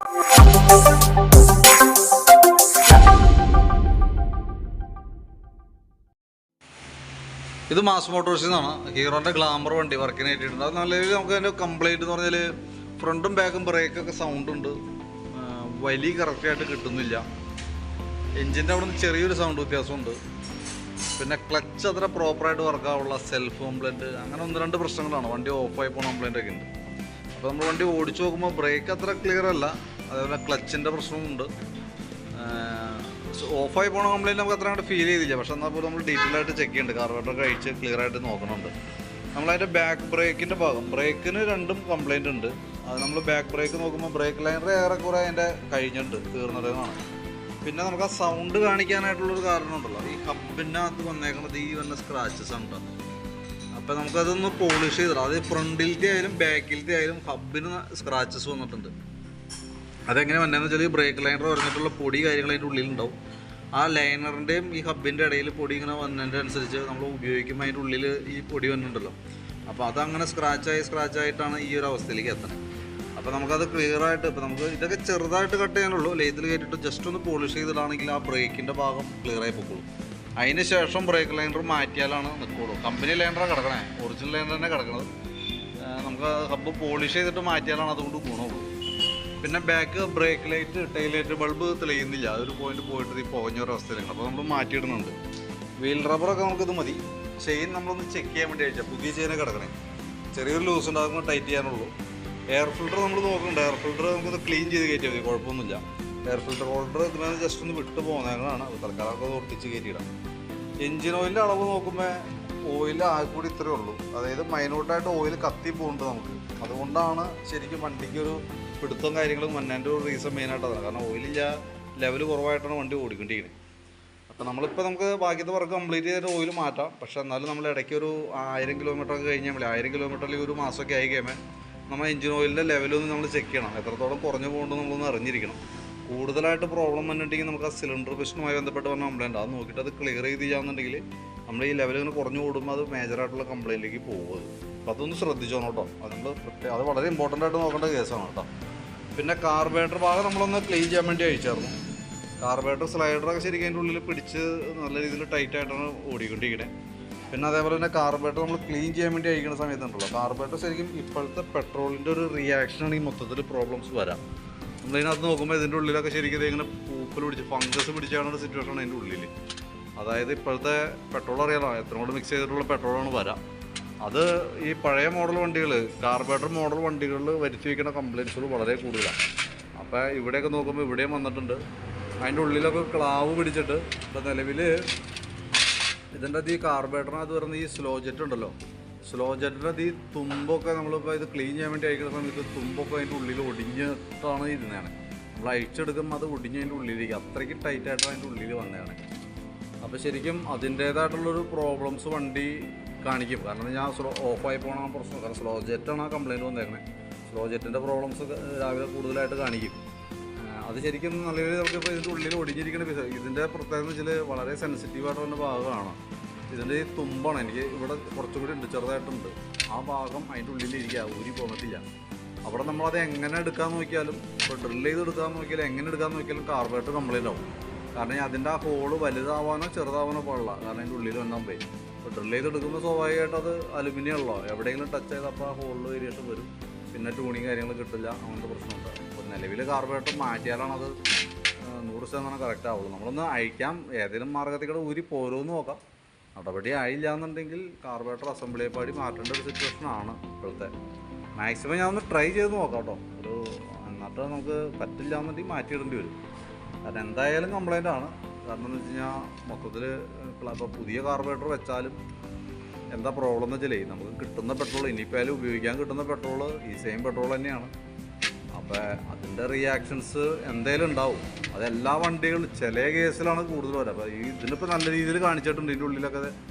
ഇത് മാസ് മോട്ടോഴ്സിൽ നിന്നാണ്. ഹീറോൻ്റെ ഗ്ലാമർ വണ്ടി വർക്കിന് ആയിട്ടുണ്ട്. അത് നല്ല രീതിയിൽ നമുക്ക് അതിൻ്റെ കംപ്ലൈൻറ്റ് എന്ന് പറഞ്ഞാൽ ഫ്രണ്ടും ബാക്കും ബ്രേക്കൊക്കെ സൗണ്ട് ഉണ്ട്, വലിയ കറക്റ്റായിട്ട് കിട്ടുന്നില്ല. എൻജിൻ്റെ അവിടെ നിന്ന് ചെറിയൊരു സൗണ്ട് വ്യത്യാസമുണ്ട്. പിന്നെ ക്ലച്ച് അത്ര പ്രോപ്പറായിട്ട് വർക്കാവുള്ള സെൽഫ് കംപ്ലൈൻറ്റ്, അങ്ങനെ 1-2 പ്രശ്നങ്ങളാണ്. വണ്ടി ഓഫായി പോകുന്ന കംപ്ലൈൻ്റ് ഒക്കെ ഉണ്ട്. അപ്പോൾ നമ്മൾ വണ്ടി ഓടിച്ചു നോക്കുമ്പോൾ ബ്രേക്ക് അത്ര ക്ലിയർ അല്ല, അതേപോലെ ക്ലച്ചിൻ്റെ പ്രശ്നമുണ്ട്. ഓഫായി പോണ കംപ്ലൈൻറ്റ് നമുക്ക് അത്ര അങ്ങോട്ട് ഫീൽ ചെയ്തില്ല. പക്ഷെ എന്നാൽ പോലും നമ്മൾ ഡീറ്റെയിൽ ആയിട്ട് ചെക്ക് ചെയ്യുന്നുണ്ട്, കാർബറേറ്റർ കഴിച്ച് ക്ലിയർ ആയിട്ട് നോക്കണുണ്ട്. നമ്മളതിൻ്റെ ബാക്ക് ബ്രേക്കിൻ്റെ ഭാഗം, ബ്രേക്കിന് 2 കംപ്ലൈൻറ്റ് ഉണ്ട്. അത് നമ്മൾ ബാക്ക് ബ്രേക്ക് നോക്കുമ്പോൾ ബ്രേക്ക് ലൈനർ ഏറെക്കുറെ അതിൻ്റെ കഴിഞ്ഞിട്ടുണ്ട്, തീർന്നതെന്നാണ്. പിന്നെ നമുക്ക് ആ സൗണ്ട് കാണിക്കാനായിട്ടുള്ളൊരു കാരണമുണ്ടല്ലോ, ഈ ഹബിനകത്ത് വന്നേക്കുന്നത് ഈ വന്ന സ്ക്രാച്ചസ് ഉണ്ട്. അപ്പോൾ നമുക്കതൊന്ന് പോളിഷ് ചെയ്തിടാം. അത് ഫ്രണ്ടിലത്തെ ആയാലും ബാക്കിലത്തെ ആയാലും ഹബിന് സ്ക്രാച്ചസ് വന്നിട്ടുണ്ട്. അതെങ്ങനെ വന്നതെന്ന് വെച്ചാൽ ഈ ബ്രേക്ക് ലൈനർ പറഞ്ഞിട്ടുള്ള പൊടി കാര്യങ്ങൾ അതിൻ്റെ ഉള്ളിലുണ്ടാവും. ആ ലൈനറിൻ്റെയും ഈ ഹബിൻ്റെ ഇടയിൽ പൊടി ഇങ്ങനെ വന്നതിൻ്റെ അനുസരിച്ച് നമ്മൾ ഉപയോഗിക്കുമ്പോൾ അതിൻ്റെ ഉള്ളിൽ ഈ പൊടി വന്നിട്ടുണ്ടല്ലോ. അപ്പോൾ അതങ്ങനെ സ്ക്രാച്ചായിട്ടാണ് ഈ ഒരു അവസ്ഥയിലേക്ക് എത്തുന്നത്. അപ്പോൾ നമുക്കത് ക്ലിയറായിട്ട്, ഇപ്പോൾ നമുക്ക് ഇതൊക്കെ ചെറുതായിട്ട് കട്ട് ചെയ്യാനുള്ളൂ. ലേത്തിൽ കയറ്റിയിട്ട് ജസ്റ്റ് ഒന്ന് പോളിഷ് ചെയ്തിട്ടാണെങ്കിൽ ആ ബ്രേക്കിൻ്റെ ഭാഗം ക്ലിയറായി പൊക്കോളും. അതിന് ശേഷം ബ്രേക്ക് ലൈനർ മാറ്റിയാലാണ് നിൽക്കുള്ളൂ. കമ്പനി ലൈനറാണ് കിടക്കണേ, ഒറിജിനൽ ലൈനർ തന്നെ കിടക്കണത്. നമുക്ക് ഹബ്ബ് പോളിഷ് ചെയ്തിട്ട് മാറ്റിയാലാണ് അതുകൊണ്ട് ഗുണമുള്ളൂ. പിന്നെ back brake light, tail light bulb തെളിയുന്നില്ല, അതൊരു പോയിന്റ് പോയിട്ട് ഈ പോകഞ്ഞൊരവസ്ഥയിലാണ്. അപ്പോൾ നമ്മൾ മാറ്റിയിടുന്നുണ്ട്. വീൽ റബ്ബറൊക്കെ നമുക്കിത് മതി. ചെയിൻ നമ്മളൊന്ന് ചെക്ക് ചെയ്യാൻ വേണ്ടി അയച്ചാൽ പുതിയ ചെയിനൊക്കെ കിടക്കണേ, ചെറിയൊരു ലൂസ് ഉണ്ടാകുമ്പോൾ ടൈറ്റ് ചെയ്യാനുള്ളൂ. എയർ ഫിൽറ്റർ നമ്മൾ നോക്കുന്നുണ്ട്. എയർ ഫിൽറ്റർ നമുക്കൊന്ന് ക്ലീൻ ചെയ്ത് കയറ്റിയാൽ മതി, കുഴപ്പമൊന്നുമില്ല. എയർ ഫിൽറ്റർ ഹോൾഡർ ഇതിനകത്ത് ജസ്റ്റ് ഒന്ന് വിട്ട് പോകുന്നതാണ്, അത് തൽക്കാലമൊക്കെ ഒട്ടിച്ച് കയറ്റിയിടാം. എൻജിൻ ഓയിലിൻ്റെ അളവ് നോക്കുമ്പോൾ ഓയിൽ ആകെക്കൂടി ഇത്രയേ ഉള്ളൂ. അതായത് മൈനോട്ടായിട്ട് ഓയിൽ കത്തി പോകുന്നുണ്ട് നമുക്ക്. അതുകൊണ്ടാണ് ശരിക്കും വണ്ടിക്കൊരു പിടുത്തവും കാര്യങ്ങളും വന്നതിൻ്റെ ഒരു റീസൺ മെയിനായിട്ട് അതാണ്. കാരണം ഓയിലില്ല, ലെവൽ കുറവായിട്ടാണ് വണ്ടി ഓടിക്കൊണ്ടിരിക്കുന്നത്. അപ്പോൾ നമുക്ക് ബാക്കിയത്തെ വർക്ക് കംപ്ലീറ്റ് ചെയ്തിട്ട് ഓയിൽ മാറ്റാം. പക്ഷേ എന്നാലും നമ്മൾ ഇടയ്ക്ക് ഒരു 1000 കിലോമീറ്ററൊക്കെ കഴിഞ്ഞാൽ 1000 കിലോമീറ്ററിൽ ഒരു മാസമൊക്കെ ആയി കഴിയുമ്പോൾ നമ്മൾ എഞ്ചിൻ ഓയിലിൻ്റെ ലെവലൊന്ന് നമ്മൾ ചെക്ക് ചെയ്യണം. എത്രത്തോളം കുറഞ്ഞു പോകുന്നുണ്ട് നമ്മളൊന്ന് അറിഞ്ഞിരിക്കണം. കൂടുതലായിട്ട് പ്രോബ്ലം വന്നിട്ടുണ്ടെങ്കിൽ നമുക്ക് ആ സിലിണ്ടർ പിസ്റ്റനുമായി ബന്ധപ്പെട്ട് പറഞ്ഞ കംപ്ലൈൻറ്റ് അത് നോക്കിയിട്ട് അത് ക്ലിയർ ചെയ്ത് ചെയ്യാമെന്നുണ്ടെങ്കിൽ നമ്മൾ ഈ ലെവൽ ഇങ്ങനെ കുറഞ്ഞു കൂടുമ്പോൾ അത് മേജറായിട്ടുള്ള കംപ്ലൈൻറ്റിലേക്ക് പോകുന്നത്. അപ്പോൾ അതൊന്ന് ശ്രദ്ധിച്ചോണം കേട്ടോ. അത് വളരെ ഇമ്പോർട്ടൻ്റ് ആയിട്ട് നോക്കേണ്ട കേസാണ് കേട്ടോ. പിന്നെ കാർബറേറ്റർ ഭാഗം നമ്മളൊന്ന് ക്ലീൻ ചെയ്യാൻ വേണ്ടി അയച്ചായിരുന്നു. കാർബറേറ്റർ സ്ലൈഡറൊക്കെ ശരിക്കും അതിൻ്റെ ഉള്ളിൽ പിടിച്ച് നല്ല രീതിയിൽ ടൈറ്റായിട്ടാണ് ഓടിക്കൊണ്ടിരിക്കുന്നത്. പിന്നെ അതേപോലെ തന്നെ കാർബറേറ്റർ നമ്മൾ ക്ലീൻ ചെയ്യാൻ വേണ്ടി അയക്കുന്ന സമയത്തുണ്ടല്ലോ, കാർബറേറ്റർ ശരിക്കും ഇപ്പോഴത്തെ പെട്രോളിൻ്റെ ഒരു റിയാക്ഷനാണ് ഈ മൊത്തത്തിൽ പ്രോബ്ലംസ് വരാം. നമ്മളിതിനകത്ത് നോക്കുമ്പോൾ ഇതിൻ്റെ ഉള്ളിലൊക്കെ ശരിക്കും ഇതിങ്ങനെ പൂപ്പൽ പിടിച്ച് ഫംഗസ് പിടിച്ചാണ് ഒരു സിറ്റുവേഷൻ അതിൻ്റെ ഉള്ളിൽ. അതായത് ഇപ്പോഴത്തെ പെട്രോൾ അറിയാലോ, എത്ര കൂടെ മിക്സ് ചെയ്തിട്ടുള്ള പെട്രോളാണ് വരാം. അത് ഈ പഴയ മോഡൽ വണ്ടികൾ, കാർബറേറ്റർ മോഡൽ വണ്ടികളിൽ വരുത്തി വയ്ക്കുന്ന കംപ്ലയിൻസുകൾ വളരെ കൂടുതലാണ്. അപ്പോൾ ഇവിടെയൊക്കെ നോക്കുമ്പോൾ ഇവിടെയും വന്നിട്ടുണ്ട്. അതിൻ്റെ ഉള്ളിലൊക്കെ ക്ലാവ് പിടിച്ചിട്ട് ഇപ്പോൾ നിലവിൽ ഇതിൻ്റെ ഈ കാർബറേറ്ററിനകത്ത് വരുന്ന ഈ സ്ലോ ജെറ്റ് ഉണ്ടല്ലോ, സ്ലോ ജെറ്റിൻ്റെ ഈ തുമ്പൊക്കെ നമ്മളിപ്പോൾ ഇത് ക്ലീൻ ചെയ്യാൻ വേണ്ടി അയക്കുന്ന സമയത്ത് തുമ്പൊക്കെ അതിൻ്റെ ഉള്ളിൽ ഒടിഞ്ഞിട്ടാണ് ഇരുന്നതാണ്. നമ്മൾ അഴിച്ചെടുക്കുമ്പോൾ അത് ഒടിഞ്ഞതിൻ്റെ ഉള്ളിലേക്ക് അത്രയ്ക്ക് ടൈറ്റായിട്ടാണ് അതിൻ്റെ ഉള്ളിൽ വന്നതാണ്. അപ്പോൾ ശരിക്കും അതിൻ്റേതായിട്ടുള്ളൊരു പ്രോബ്ലംസ് വണ്ടി കാണിക്കും. കാരണം ഞാൻ ഓഫായി പോകണ പ്രശ്നം, കാരണം സ്ലോ ജെറ്റാണ് ആ കംപ്ലയിൻറ്റ് വന്നേക്കണേ. സ്ലോ ജെറ്റിൻ്റെ പ്രോബ്ലംസ് രാവിലെ കൂടുതലായിട്ട് കാണിക്കും. അത് ശരിക്കും നല്ല രീതിയിൽ നമുക്കിപ്പോൾ ഇതിൻ്റെ ഉള്ളിൽ ഒടിഞ്ഞിരിക്കുന്ന പീസ്. ഇതിൻ്റെ പ്രത്യേകത എന്ന് വെച്ചാൽ വളരെ സെൻസിറ്റീവായിട്ടുള്ള ഭാഗമാണ്. ഇതിൻ്റെ ഈ തുമ്പാണ്, എനിക്ക് ഇവിടെ കുറച്ചുകൂടി ഉണ്ട്, ചെറുതായിട്ടുണ്ട്. ആ ഭാഗം അതിൻ്റെ ഉള്ളിലിരിക്കുക, ഊരി പോന്നിട്ടില്ല. അവിടെ നമ്മളത് എങ്ങനെ എടുക്കാൻ നോക്കിയാലും, ഇപ്പോൾ ഡ്രിൽ ചെയ്ത് എടുക്കാൻ നോക്കിയാലും എങ്ങനെ എടുക്കാൻ നോക്കിയാലും കാർബറേറ്റർ കംപ്ലയിൻ്റ് ആവും. കാരണം അതിൻ്റെ ആ ഹോള് വലുതാവാനോ ചെറുതാവാനോ പാടില്ല, കാരണം അതിൻ്റെ ഉള്ളിൽ വന്നാൽ പോയി. ഇപ്പോൾ ഡ്രിൽ ചെയ്തെടുക്കുമ്പോൾ സ്വാഭാവികമായിട്ട് അത് അലുമിനിയം ഉള്ളോ, എവിടെയെങ്കിലും ടച്ച് ചെയ്തപ്പോൾ ആ ഹോളിൽ വേരിയേഷൻ വരും. പിന്നെ ട്യൂണിങ് കാര്യങ്ങൾ കിട്ടില്ല, അങ്ങനത്തെ പ്രശ്നമുണ്ട്. ഇപ്പോൾ നിലവിൽ കാർബറേറ്റർ മാറ്റിയാലാണത് 100% കറക്റ്റ് ആവുള്ളൂ. നമ്മളൊന്ന് അഴിക്കാം, ഏതെങ്കിലും മാർഗത്തിൽ കൂടെ ഊരി പോരുമെന്ന് നോക്കാം. നടപടി ആയില്ല എന്നുണ്ടെങ്കിൽ കാർബറേറ്റർ അസംബ്ലി പാടി മാറ്റേണ്ട ഒരു സിറ്റുവേഷനാണ് ഇപ്പോഴത്തെ. മാക്സിമം ഞാൻ ഒന്ന് ട്രൈ ചെയ്ത് നോക്കാം കേട്ടോ. എന്നിട്ട് നമുക്ക് പറ്റില്ല എന്നുണ്ടെങ്കിൽ മാറ്റിയിടേണ്ടി വരും. കാരണം എന്തായാലും കംപ്ലൈൻ്റ് ആണ്. കാരണം എന്ന് വെച്ച് കഴിഞ്ഞാൽ മൊത്തത്തിൽ ഇപ്പോൾ പുതിയ കാർബറേറ്റർ വെച്ചാലും എന്താ പ്രോബ്ലം എന്ന് വെച്ചാൽ നമുക്ക് കിട്ടുന്ന പെട്രോൾ, ഇനിയിപ്പോൾ ഉപയോഗിക്കാൻ കിട്ടുന്ന പെട്രോൾ ഈ സെയിം പെട്രോൾ തന്നെയാണ്. അപ്പോൾ അതിൻ്റെ റിയാക്ഷൻസ് എന്തായാലും ഉണ്ടാവും. അതെല്ലാ വണ്ടികളും ചില കേസിലാണ് കൂടുതൽ വരാം. അപ്പോൾ ഇതിനിപ്പോൾ നല്ല രീതിയിൽ കാണിച്ചിട്ടുണ്ട്, ഇതിൻ്റെ ഉള്ളിലൊക്കെ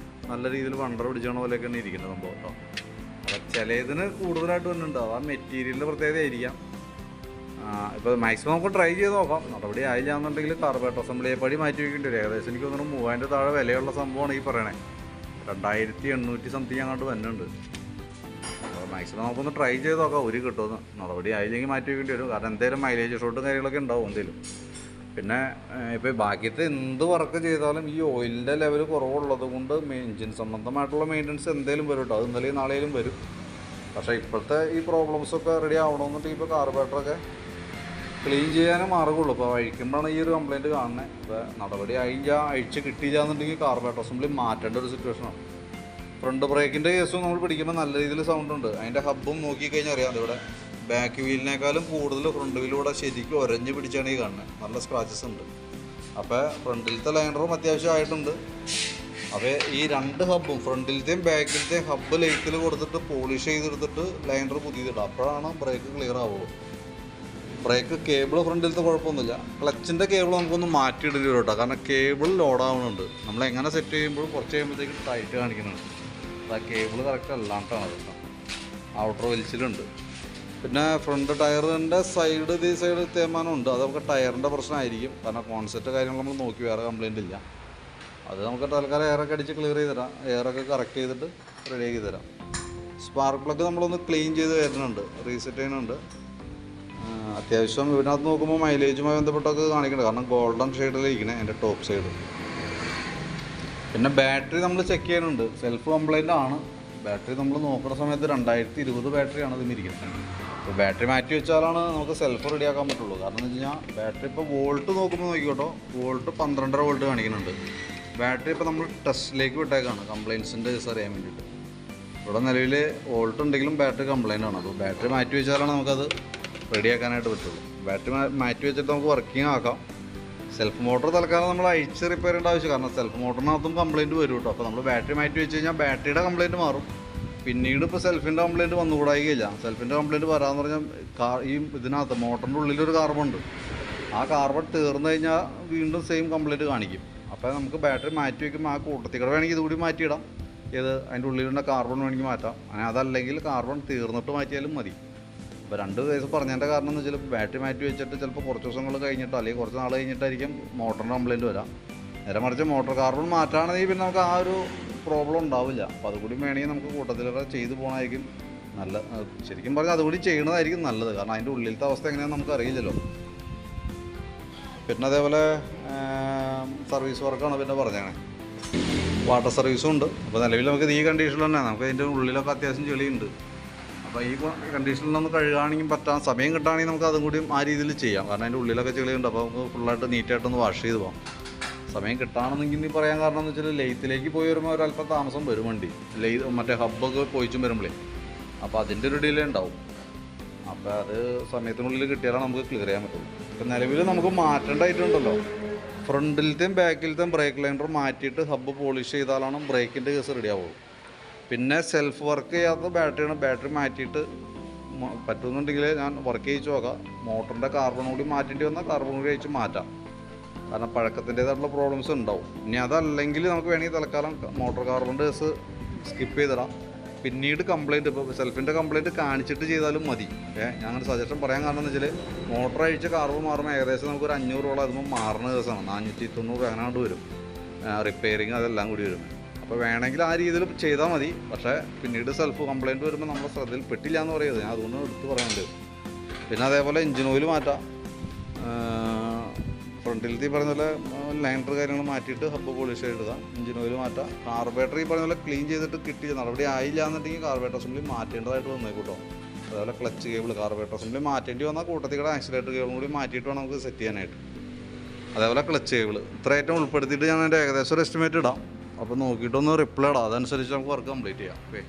നല്ല രീതിയിൽ വണ്ടർ പിടിച്ചണ പോലെയൊക്കെയാണ് ഇരിക്കുന്നത് സംഭവം കേട്ടോ. അപ്പോൾ ചിലതിന് കൂടുതലായിട്ട് വന്നിട്ടുണ്ട്, അത് ആ മെറ്റീരിയലിൻ്റെ പ്രത്യേകത ആയിരിക്കാം. ഇപ്പോൾ മാക്സിമം നമുക്ക് ട്രൈ ചെയ്ത് നോക്കാം. നടപടി ആയില്ല എന്നുണ്ടെങ്കിൽ കാർബറേറ്റർ അസംബ്ലിയെ പടി മാറ്റി വയ്ക്കേണ്ടി വരും. ഏകദേശം എനിക്ക് തോന്നുന്നു 3000 താഴെ വിലയുള്ള സംഭവമാണ് ഈ പറയണേ. 2800 സംതിങ് അങ്ങോട്ട് വരുന്നുണ്ട്. അപ്പോൾ മാക്സിമം നമുക്കൊന്ന് ട്രൈ ചെയ്ത് നോക്കാം ഒരു കിട്ടുമെന്ന്. നടപടി ആയില്ലെങ്കിൽ മാറ്റി വയ്ക്കേണ്ടി വരും. കാരണം എന്തെങ്കിലും മൈലേജ് ഷോട്ടും കാര്യങ്ങളൊക്കെ ഉണ്ടാവും എന്തെങ്കിലും. പിന്നെ ഇപ്പോൾ ബാക്കിയത്തെ എന്ത് വർക്ക് ചെയ്താലും ഈ ഓയിലിൻ്റെ ലെവൽ കുറവുള്ളത് കൊണ്ട് എഞ്ചിൻ സംബന്ധമായിട്ടുള്ള മെയിൻ്റനൻസ് എന്തെങ്കിലും വരും കേട്ടോ. അത് ഇന്നലെയും നാളെയും വരും. പക്ഷേ ഇപ്പോഴത്തെ ഈ പ്രോബ്ലംസൊക്കെ റെഡി ആവണമെന്നുണ്ടെങ്കിൽ ഇപ്പോൾ കാർബറേറ്ററൊക്കെ ക്ലീൻ ചെയ്യാനേ മാർഗമുള്ളൂ. ഇപ്പോൾ അഴിക്കുമ്പോഴാണ് ഈ ഒരു കംപ്ലയിൻറ്റ് കാണുന്നത്. ഇപ്പോൾ നടപടി അഴിച്ച് കിട്ടിയില്ല എന്നുണ്ടെങ്കിൽ കാർബറേറ്റർ അസംബ്ലി മാറ്റേണ്ട ഒരു സിറ്റുവേഷനാണ്. ഫ്രണ്ട് ബ്രേക്കിൻ്റെ കേസും നമ്മൾ പിടിക്കുമ്പോൾ നല്ല രീതിയിൽ സൗണ്ട് ഉണ്ട്. അതിൻ്റെ ഹബ്ബും നോക്കിക്കഴിഞ്ഞാൽ അറിയാം. ഇവിടെ ബാക്ക് വീലിനേക്കാളും കൂടുതൽ ഫ്രണ്ട് വീലിലൂടെ ശരിക്കും ഒരഞ്ഞ് പിടിച്ചാണ് ഈ കാണുന്നത്. നല്ല സ്ക്രാച്ചസ് ഉണ്ട്. അപ്പോൾ ഫ്രണ്ടിലത്തെ ലൈനറും അത്യാവശ്യം ആയിട്ടുണ്ട്. അപ്പോൾ ഈ രണ്ട് ഹബ്ബും ഫ്രണ്ടിലത്തെയും ബാക്കിലത്തെയും ഹബ്ബ് ലൈറ്റിൽ കൊടുത്തിട്ട് പോളിഷ് ചെയ്തെടുത്തിട്ട് ലൈനർ പുതിയതിടുക. അപ്പോഴാണ് ബ്രേക്ക് ക്ലിയർ ആവുള്ളൂ. ബ്രേക്ക് കേബിൾ ഫ്രണ്ടിലത്തെ കുഴപ്പമൊന്നുമില്ല. ക്ലച്ചിൻ്റെ കേബിൾ നമുക്കൊന്ന് മാറ്റിയിടേണ്ടി വരും കേട്ടോ. കാരണം കേബിൾ ലോഡാവുന്നുണ്ട്. നമ്മളെങ്ങനെ സെറ്റ് ചെയ്യുമ്പോൾ കുറച്ച് കഴിയുമ്പോഴത്തേക്ക് ടൈറ്റ് കാണിക്കുന്നുണ്ട്. ആ കേബിൾ കറക്റ്റ് അല്ലാണ്ടാണ് കേട്ടോ. ഔട്ടർ വലിച്ചിലുണ്ട്. പിന്നെ ഫ്രണ്ട് ടയറിൻ്റെ ഈ സൈഡ് തേമാനമുണ്ട്. അത് നമുക്ക് ടയറിൻ്റെ പ്രശ്നമായിരിക്കും. കാരണം കോൺസെപ്റ്റ് കാര്യങ്ങൾ നമ്മൾ നോക്കി, വേറെ കംപ്ലയിൻ്റ് ഇല്ല. അത് നമുക്ക് തൽക്കാലം എയറൊക്കെ അടിച്ച് ക്ലിയർ ചെയ്ത് തരാം. എയറൊക്കെ കറക്റ്റ് ചെയ്തിട്ട് റെഡിയാക്കി തരാം. സ്പാർക്ക് പ്ലഗ് നമ്മളൊന്ന് ക്ലീൻ ചെയ്ത് വരുന്നുണ്ട്, റീസെറ്റ് ചെയ്യുന്നുണ്ട്. അത്യാവശ്യം ഇതിനകത്ത് നോക്കുമ്പോൾ മൈലേജുമായി ബന്ധപ്പെട്ടൊക്കെ കാണിക്കുന്നുണ്ട്. കാരണം ഗോൾഡൻ ഷെയ്ഡിലിരിക്കണേ എൻ്റെ ടോപ്പ് സൈഡ്. പിന്നെ ബാറ്ററി നമ്മൾ ചെക്ക് ചെയ്യുന്നുണ്ട്. സെൽഫ് കംപ്ലൈൻ്റ് ആണ്. ബാറ്ററി നമ്മൾ നോക്കുന്ന സമയത്ത് 2020 ബാറ്ററിയാണ് ഇതിന് ഇരിക്കുന്നത്. അപ്പോൾ ബാറ്ററി മാറ്റി വെച്ചാലാണ് നമുക്ക് സെൽഫ് റെഡിയാക്കാൻ പറ്റുള്ളൂ. കാരണം എന്ന് വെച്ച് കഴിഞ്ഞാൽ ബാറ്ററി ഇപ്പോൾ വോൾട്ട് നോക്കുമ്പോൾ നോക്കിക്കോട്ടോ, വോൾട്ട് 12.5 വോൾട്ട് കാണിക്കുന്നുണ്ട്. ബാറ്ററി ഇപ്പോൾ നമ്മൾ ടെസ്റ്റിലേക്ക് വിട്ടേക്കാണ് കംപ്ലയിൻസിൻ്റെ കേസ് അറിയാൻ വേണ്ടിയിട്ട്. ഇവിടെ നിലവിൽ വോൾട്ട് ഉണ്ടെങ്കിലും ബാറ്ററി കംപ്ലയിൻ്റ് ആണ്. അപ്പോൾ ബാറ്ററി മാറ്റി വെച്ചാലാണ് നമുക്കത് റെഡിയാക്കാനായിട്ട് പറ്റുള്ളൂ. ബാറ്ററി മാറ്റി വെച്ചിട്ട് നമുക്ക് വർക്കിംഗ് ആക്കാം. സെൽഫ് മോട്ടർ തൽക്കാലം നമ്മൾ അഴിച്ച് റിപ്പയർ ചെയ്യേണ്ട ആവശ്യം. കാരണം സെൽഫ് മോട്ടറിനകത്തും കംപ്ലയിൻറ്റ് വരും കേട്ടോ. അപ്പോൾ നമ്മൾ ബാറ്ററി മാറ്റി വെച്ച് കഴിഞ്ഞാൽ ബാറ്ററിയുടെ കംപ്ലയിൻറ്റ് മാറും. പിന്നീട് ഇപ്പോൾ സെൽഫിൻ്റെ കംപ്ലയിൻറ്റ് വന്നുകൂടായില്ല. സെൽഫിൻ്റെ കംപ്ലയിൻറ്റ് വരാമെന്ന് പറഞ്ഞാൽ ഈ ഇതിനകത്ത് മോട്ടറിൻ്റെ ഉള്ളിലൊരു കാർബൺ ഉണ്ട്. ആ കാർബൺ തീർന്നു കഴിഞ്ഞാൽ വീണ്ടും സെയിം കംപ്ലയിൻറ്റ് കാണിക്കും. അപ്പോൾ നമുക്ക് ബാറ്ററി മാറ്റി വയ്ക്കുമ്പോൾ ആ കൂട്ടത്തിക്കടെ വേണമെങ്കിൽ ഇതുകൂടി മാറ്റിയിടാം. അതിൻ്റെ ഉള്ളിലുള്ള കാർബൺ വേണമെങ്കിൽ മാറ്റാം. അങ്ങനെ അതല്ലെങ്കിൽ കാർബൺ തീർന്നിട്ട് മാറ്റിയാലും മതി. അപ്പോൾ 2 കേസ് പറഞ്ഞതിൻ്റെ കാരണം എന്ന് വെച്ചാൽ ബാറ്ററി മാറ്റി വെച്ചിട്ട് ചിലപ്പോൾ കുറച്ച് ദിവസങ്ങൾ കഴിഞ്ഞിട്ടോ അല്ലെങ്കിൽ കുറച്ച് നാൾ കഴിഞ്ഞിട്ടായിരിക്കും മോട്ടറിൻ്റെ കംപ്ലയിൻറ്റ് വരാം. നേരെ മറിച്ച് മോട്ടർ കാർബൺ മാറ്റുകയാണെങ്കിൽ പിന്നെ നമുക്ക് ആ ഒരു പ്രോബ്ലം ഉണ്ടാവില്ല. അപ്പോൾ അതുകൂടി വേണമെങ്കിൽ നമുക്ക് കൂട്ടത്തിലൊക്കെ ചെയ്തു പോകണമായിരിക്കും നല്ല. ശരിക്കും പറഞ്ഞാൽ അതുകൂടി ചെയ്യുന്നതായിരിക്കും നല്ലത്. കാരണം അതിൻ്റെ ഉള്ളിലത്തെ അവസ്ഥ എങ്ങനെയാണെന്ന് നമുക്ക് അറിയില്ലല്ലോ. പിന്നെ അതേപോലെ സർവീസ് വർക്കാണ് പിന്നെ പറഞ്ഞത്. വാട്ടർ സർവീസും ഉണ്ട്. അപ്പോൾ നിലവിൽ നമുക്ക് ഈ കണ്ടീഷനിൽ തന്നെ നമുക്ക് അതിൻ്റെ ഉള്ളിലൊക്കെ അത്യാവശ്യം ചെളിയുണ്ട്. അപ്പോൾ ഈ കണ്ടീഷനിലൊന്ന് കഴുകുകയാണെങ്കിൽ പറ്റാൻ സമയം കിട്ടുകയാണെങ്കിൽ നമുക്ക് അതും കൂടി ആ രീതിയിൽ ചെയ്യാം. കാരണം അതിൻ്റെ ഉള്ളിലൊക്കെ ചെളിയുണ്ട്. അപ്പോൾ നമുക്ക് ഫുള്ളായിട്ട് നീറ്റായിട്ടൊന്ന് വാഷ് ചെയ്ത് പോകാം. സമയം കിട്ടുകയാണെന്നെങ്കിൽ പറയാൻ കാരണം എന്ന് വെച്ചാൽ ലെയ്ത്തിലേക്ക് പോയി വരുമ്പോൾ ഒരല്പം താമസം വരും വണ്ടി. മറ്റേ ഹബ്ബൊക്കെ പോയിച്ചും വരുമ്പോഴേ. അപ്പോൾ അതിൻ്റെ ഒരു ഡിലേ ഉണ്ടാവും. അപ്പോൾ അത് സമയത്തിനുള്ളിൽ കിട്ടിയാലാണ് നമുക്ക് ക്ലിയർ ചെയ്യാൻ പറ്റുള്ളൂ. ഇപ്പം നിലവിൽ നമുക്ക് മാറ്റേണ്ടതായിട്ടുണ്ടല്ലോ. ഫ്രണ്ടിലത്തെയും ബാക്കിലത്തെയും ബ്രേക്ക് ലൈനർ മാറ്റിയിട്ട് ഹബ്ബ് പോളിഷ് ചെയ്താലാണ് ബ്രേക്കിൻ്റെ കേസ് റെഡി ആവുള്ളൂ. പിന്നെ സെൽഫ് വർക്ക് ചെയ്യാത്ത ബാറ്ററിയാണ്. ബാറ്ററി മാറ്റിയിട്ട് പറ്റുന്നുണ്ടെങ്കിൽ ഞാൻ വർക്ക് ചെയ്യിച്ച് നോക്കാം. മോട്ടറിൻ്റെ കാർബൺ കൂടി മാറ്റേണ്ടി വന്നാൽ കാർബൺ കൂടി അയച്ച് മാറ്റാം. കാരണം പഴക്കത്തിൻ്റേതായിട്ടുള്ള പ്രോബ്ലംസ് ഉണ്ടാവും. ഇനി അതല്ലെങ്കിൽ നമുക്ക് വേണമെങ്കിൽ തൽക്കാലം മോട്ടോർ കാർബണിൻ്റെ കേസ് സ്കിപ്പ് ചെയ്തിടാം. പിന്നീട് കംപ്ലയിൻറ്റ് ഇപ്പോൾ സെൽഫിൻ്റെ കംപ്ലയിൻറ്റ് കാണിച്ചിട്ട് ചെയ്താലും മതി. ഞങ്ങളുടെ സജഷൻ പറയാൻ കാരണം എന്ന് വെച്ചാൽ മോട്ടർ അഴിച്ച കാർബൺ മാറുമ്പോൾ ഏകദേശം നമുക്കൊരു 500 അതുമ്പോൾ മാറുന്ന കേസാണ്. 490 അങ്ങനെ വരും. റിപ്പയറിങ് അതെല്ലാം കൂടി വരും. അപ്പോൾ വേണമെങ്കിൽ ആ രീതിയിൽ ചെയ്താൽ മതി. പക്ഷേ പിന്നീട് സെൽഫ് കംപ്ലയിൻറ്റ് വരുമ്പോൾ നമ്മുടെ ശ്രദ്ധയിൽ പെട്ടില്ല എന്ന് പറയുന്നത് ഞാൻ അതുകൊണ്ട് എടുത്ത് പറയാനുണ്ട്. പിന്നെ അതേപോലെ എഞ്ചിൻ ഓയിൽ മാറ്റാം. ഫ്രണ്ടിലത്തെ പറഞ്ഞ പോലെ ലൈനർ കാര്യങ്ങൾ മാറ്റിയിട്ട് ഹബ്ബ് പോളിഷ് ചെയ്തിടുക. എഞ്ചിൻ ഓയിൽ മാറ്റാം. കാർബറേറ്റർ പറഞ്ഞ പോലെ ക്ലീൻ ചെയ്തിട്ട് കിട്ടി നടപടി ആയില്ല എന്നുണ്ടെങ്കിൽ കാർബറേറ്റർ അസംബ്ലി മാറ്റേണ്ടതായിട്ട് വന്നേക്കൂട്ടോ. അതേപോലെ ക്ലച്ച് കേബിൾ കാർബറേറ്റർ അസംബ്ലി മാറ്റേണ്ടി വന്നാൽ കൂട്ടത്തിക്കടെ ആക്സിലേറ്റർ കേബിളും കൂടി മാറ്റിയിട്ട് വേണം നമുക്ക് സെറ്റ് ചെയ്യാനായിട്ട്. അതേപോലെ ക്ലച്ച് കേബിൾ ഇത്ര ഐറ്റം ഉൾപ്പെടുത്തിയിട്ട് ഞാൻ എൻ്റെ ഏകദേശം ഒരു എസ്റ്റിമേറ്റ് ഇടാം. അപ്പോൾ നോക്കിയിട്ടൊന്ന് റിപ്ലൈ ഇടാം. അതനുസരിച്ച് നമുക്ക് വർക്ക് കംപ്ലീറ്റ് ചെയ്യാം. ഓക്കെ.